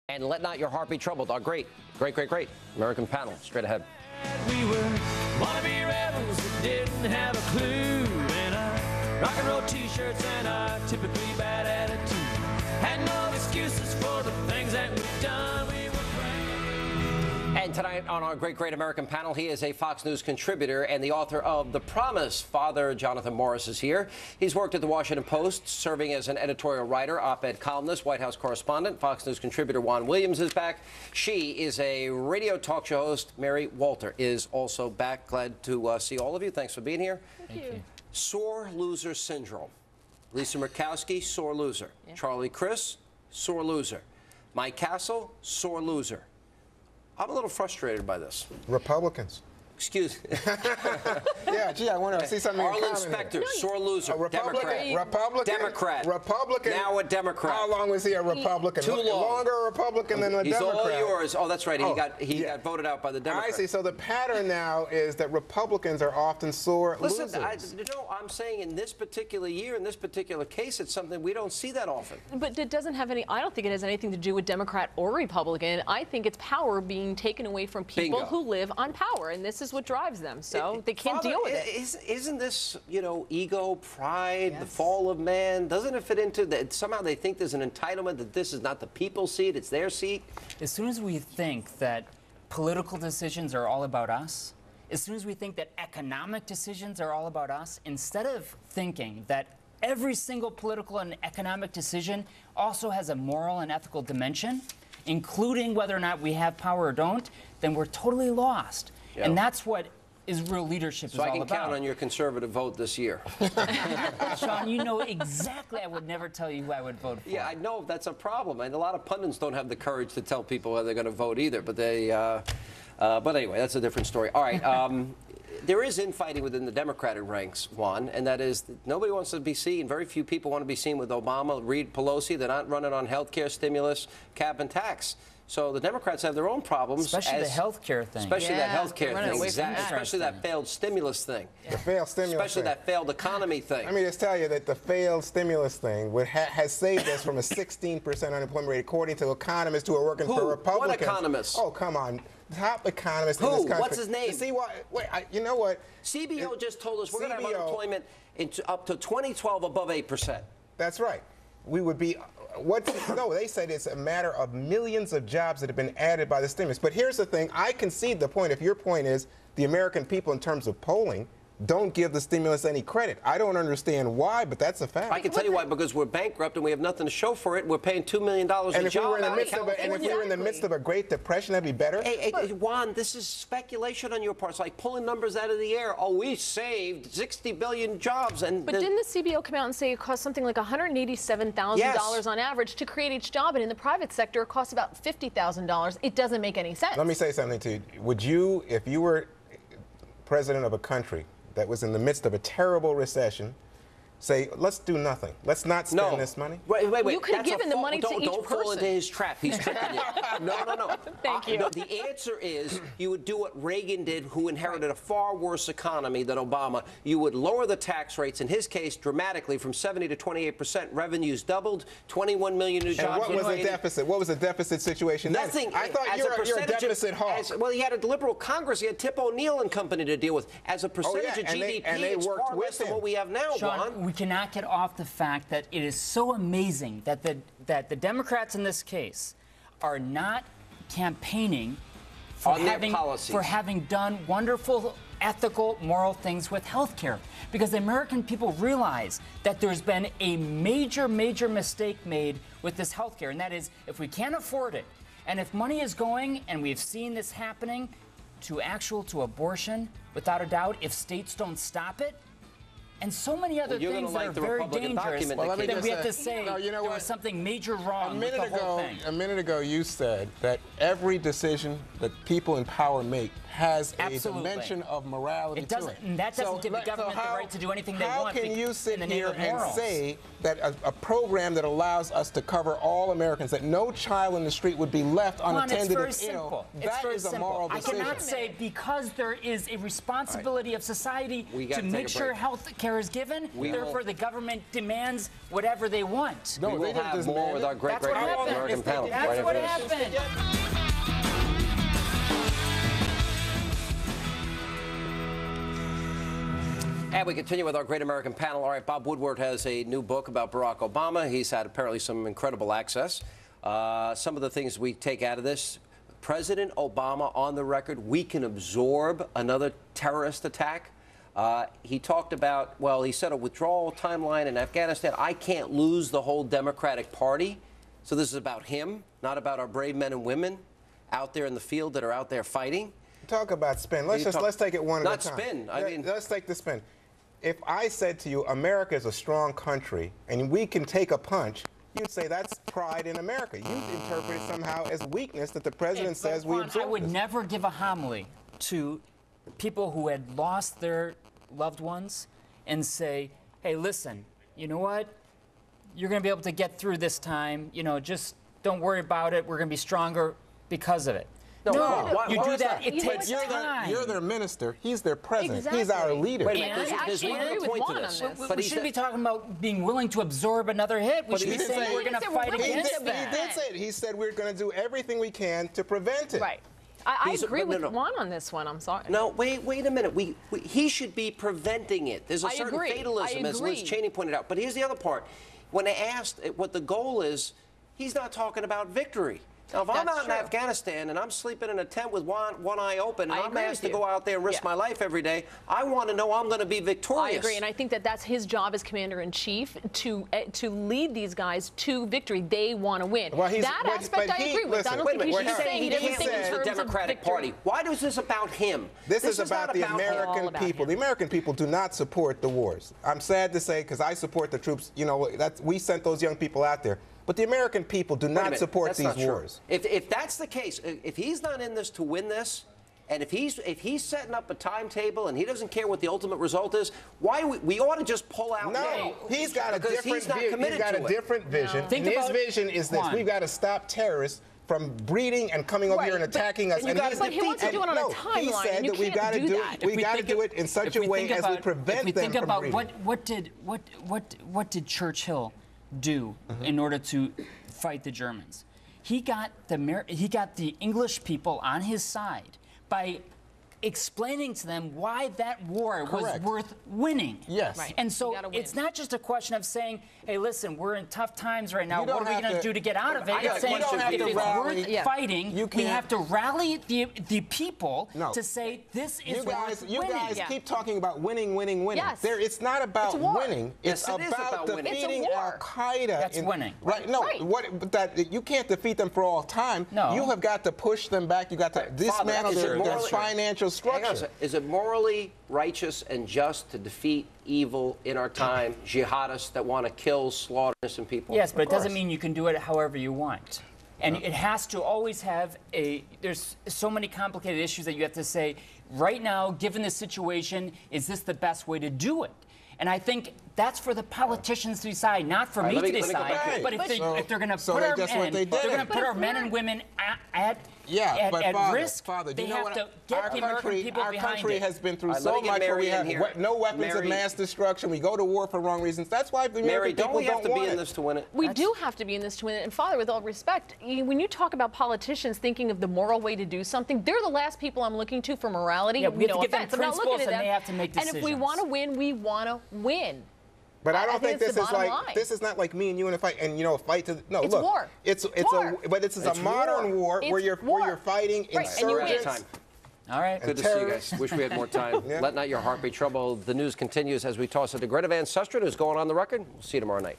And let not your heart be troubled. Our great American panel. Straight ahead. We were wannabe rebels that didn't have a clue. And our rock and roll t-shirts and our typically bad attitude had no excuses for the things that we've done. We were brave. And tonight on our great American panel, he is a Fox News contributor and the author of The Promise. Father Jonathan Morris is here. He's worked at the Washington Post, serving as an editorial writer, op-ed columnist, White House correspondent. Fox News contributor Juan Williams is back. She is a radio talk show host. Mary Walter is also back. Glad to see all of you. Thanks for being here. Thank you. Sore loser syndrome. Lisa Murkowski, sore loser. Yeah. Charlie Crist, sore loser. Mike Castle, sore loser. I'm a little frustrated by this. Republicans. Excuse me. Yeah, gee, I want to see something in Arlen common Specter, here. sore loser. A Republican. Democrat. Now a Democrat. How long was he a Republican? Too long. Longer a Republican than a Democrat. He's all yours. Oh, that's right. He got voted out by the Democrats. I see. So the pattern now is that Republicans are often sore losers. Listen, I'm saying in this particular year, in this particular case, it's something we don't see that often. But it doesn't have any, I don't think it has anything to do with Democrat or Republican. I think it's power being taken away from people who live on power, and this is what drives them. So they can't deal with it. Isn't this, ego, pride, the fall of man? Doesn't it fit into that? Somehow they think there's an entitlement that this is not the people's seat, it's their seat. As soon as we think that political decisions are all about us, as soon as we think that economic decisions are all about us, instead of thinking that every single political and economic decision also has a moral and ethical dimension, including whether or not we have power or don't, then we're totally lost. Yeah. And that's what is real leadership is all about. So I can count on your conservative vote this year. Sean, you know exactly I would never tell you who I would vote for. Yeah, I know that's a problem. And a lot of pundits don't have the courage to tell people whether they're going to vote either. But but anyway, that's a different story. All right. There is infighting within the Democratic ranks, Juan, and that is that nobody wants to be seen. Very few people want to be seen with Obama, Reid, Pelosi. They're not running on health care, stimulus, cap, and tax. So the Democrats have their own problems. Especially the health care thing. Especially that health care thing. Exactly. Especially that failed stimulus thing. Yeah. The failed stimulus Especially that failed economy thing. Let me just tell you that the failed stimulus thing has saved us from a 16% unemployment rate, according to economists who are working for Republicans. What economists? Oh, come on. Top economist in this country. What's his name? See what? Wait, you know what? CBO just told us we're going to have unemployment up to 2012 above 8%. That's right. We would be. No, they said it's a matter of millions of jobs that have been added by the stimulus. But here's the thing. I concede the point. If your point is the American people, in terms of polling, don't give the stimulus any credit. I don't understand why, but that's a fact. I can tell you why, because we're bankrupt and we have nothing to show for it. We're paying $2 million a if job. We were in the midst of a Great Depression, that'd be better. Hey, Juan, this is speculation on your part. It's like pulling numbers out of the air. Oh, we saved 60 billion jobs. But didn't the CBO come out and say it costs something like $187,000 on average to create each job, and in the private sector it costs about $50,000? It doesn't make any sense. Let me say something to you. Would you, if you were president of a country that was in the midst of a terrible recession, say, let's do nothing. Let's not spend this money? Wait. You could have given the money to each person. Don't fall into his trap. He's tricking you. No. Thank you. No, the answer is you would do what Reagan did, who inherited a far worse economy than Obama. You would lower the tax rates, in his case, dramatically from 70 to 28%. Revenues doubled, 21 million new jobs. And what was the deficit? What was the deficit situation then? Nothing. I thought you're a deficit hawk. Well, he had a liberal Congress. He had Tip O'Neill and company to deal with. As a percentage of GDP, it's far less than what we have now, Juan. We cannot get off the fact that it is so amazing that the Democrats in this case are not campaigning for having done wonderful, ethical, moral things with health care. Because the American people realize that there's been a major, major mistake made with this health care, and that is if we can't afford it, and if money is going, and we've seen this happening, to abortion, without a doubt, if states don't stop it, and so many other things that are very dangerous, then we have to say there was something major wrong with the whole thing. A minute ago, you said that every decision that people in power make has a dimension of morality to it. And that doesn't give the government the right to do anything they want. How can you sit here and morals. say that a program that allows us to cover all Americans, that no child in the street would be left unattended and ill, that is a moral decision? I cannot say because there is a responsibility of society to make sure health care care is given. Therefore, the government demands whatever they want. No, we will have more with our great American panel. That's what happened. And we continue with our great American panel. All right, Bob Woodward has a new book about Barack Obama. He's had apparently some incredible access. Some of the things we take out of this: President Obama on the record, we can absorb another terrorist attack. He talked about, well, he said a withdrawal timeline in Afghanistan. I can't lose the whole Democratic Party. So this is about him, not about our brave men and women out there in the field that are out there fighting. Talk about spin. Let's take it one at a time. Not spin. I mean, let's take the spin. If I said to you, America is a strong country and we can take a punch, you'd say that's pride in America. You'd interpret it somehow as weakness that the president says we absorb. I would never give a homily to people who had lost their loved ones and say, hey, listen, you know what? You're going to be able to get through this time. You know, just don't worry about it. We're going to be stronger because of it. No, you do that. It takes time. You're their minister. He's their president. Exactly. He's our leader. Wait a minute. There's one other point to this. But we shouldn't be talking about being willing to absorb another hit. We should be saying we're going to fight against that. He did say it. He said we're going to do everything we can to prevent it. Right. I agree with Juan on this one. I'm sorry. No, wait a minute. He should be preventing it. There's a certain fatalism, as Liz Cheney pointed out. But here's the other part. When they asked what the goal is, he's not talking about victory. Now, if I'm out in Afghanistan and I'm sleeping in a tent with one eye open and I'm asked to go out there and risk my life every day, I want to know I'm going to be victorious. I agree, and I think that that's his job as commander-in-chief to lead these guys to victory. They want to win. Well, that aspect I agree with. I don't think he should be saying everything in terms the Democratic Party. Why is this about him? This is about the American people. The American people do not support the wars. I'm sad to say, because I support the troops. You know, we sent those young people out there. But the American people do not support these wars. If that's the case, if he's not in this to win this, and if he's setting up a timetable and he doesn't care what the ultimate result is, why we ought to just pull out now. No, he's got a different he's not committed He's got a different vision. No. And his vision is this: we've got to stop terrorists from breeding and coming over here and attacking us. But he wants to do it on a timeline. He said that we got to do it. We got to do it in such a way as we prevent them from breeding. What did Churchill do in order to fight the Germans? He got the English people on his side by explaining to them why that war was worth winning. Yes. Right. And so it's not just a question of saying, hey, listen, we're in tough times right now. What are we going to do to get out of it? It's saying if it's worth fighting, we have to rally the people to say this is worth winning. You guys keep talking about winning, winning, winning. Yes. It's not about winning. It's about defeating Al-Qaeda. That's winning. Right. No. That you can't defeat them for all time. No. You have got to push them back. You got to dismantle their financial structure. Is it morally righteous and just to defeat evil in our time, jihadists that want to kill, slaughter innocent people? Yes, but it doesn't mean you can do it however you want. And it has to always have there's so many complicated issues that you have to say, right now, given the situation, is this the best way to do it? And I think that's for the politicians to decide, not for me to decide. But if they're going to put our men, they're going to put our men and women at risk. Father, they have to get the American people behind it. Our country has been through so much where we have no weapons of mass destruction. We go to war for wrong reasons. That's why the American people don't want it. Don't we have to be in this to win it? We do have to be in this to win it. And Father, with all respect, when you talk about politicians thinking of the moral way to do something, they're the last people I'm looking to for morality. Yeah, we have to give them I'm not looking at them. And they have to make decisions. And if we want to win, we want to win. But I don't think this is like this is not like me and you in a fight and a fight to it's war. It's a modern war where you're fighting insurgents. All right. Good to see you guys. Wish we had more time. Let not your heart be troubled. The news continues as we toss it to Greta Van Susteren, who's going on the record. We'll see you tomorrow night.